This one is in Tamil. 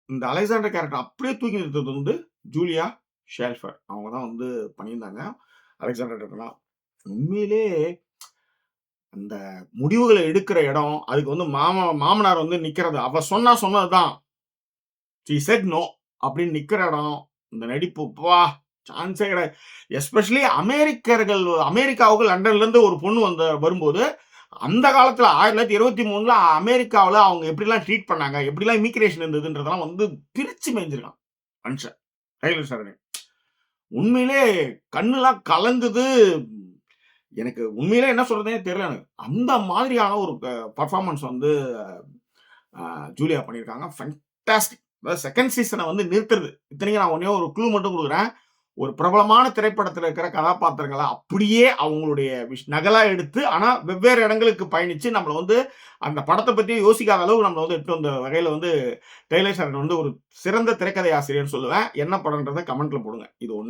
இந்த அலெக்சாண்டர் கேரக்டர் அப்படியே தூக்கி நிறுத்தது வந்து ஜூலியா ஷேல்ஃபர். அவங்க தான் வந்து பண்ணியிருந்தாங்க. அலெக்சாண்டர் கேரக்டர்லாம். உண்மையிலே அந்த முடிவுகள எடுக்கிற இடம், அதுக்கு வந்து மாமனார் வந்து நிக்கிறது. அவ சொன்னது தான். ஷி செட் நோ அப்படின்னு நிக்கிற இடம், இந்த நடிப்பு அப்பா! சான்ஸே கிடையாது. எஸ்பெஷலி அமெரிக்காவுக்கு லண்டன்லேருந்து ஒரு பொண்ணு வரும்போது, அந்த காலத்துல 1923ல அமெரிக்காவுல அவங்க எப்படிலாம் ட்ரீட் பண்ணாங்க, எப்படிலாம் இமிகிரேஷன் இருந்ததுன்றதெல்லாம் வந்து பிரிச்சு மேய்ஞ்சிருக்கான் மனுஷன். Taylor Sheridan. உண்மையிலே கண்ணுலாம் கலங்குது. எனக்கு உண்மையிலே என்ன சொல்றதுன்னே தெரியல எனக்கு. அந்த மாதிரியான ஒரு பெர்ஃபார்மன்ஸ் வந்து ஜூலியா பண்ணியிருக்காங்க. ஃபேன்டாஸ்டிக். அதாவது 2ண்ட் சீசன வந்து நிறுத்துறது. இத்தனைக்கும் நான் ஒண்ணே ஒரு க்ளூ மட்டும் குடுக்குறேன். ஒரு பிரபலமான திரைப்படத்துல இருக்கிற கதாபாத்திரங்கள அப்படியே அவங்களுடைய நகலா எடுத்து, ஆனா வெவ்வேறு இடங்களுக்கு பயணிச்சு, நம்மள வந்து அந்த படத்த பத்தி யோசிக்காத அளவுக்கு நம்மள வந்து எட்டு வந்த வகையில வந்து டெய்லர் ஷெரிடன் வந்து ஒரு சிறந்த திரைக்கதை ஆசிரியர்ன்னு சொல்லுவேன். என்ன படம்ன்றத கமெண்ட்ல போடுங்க. இது 1.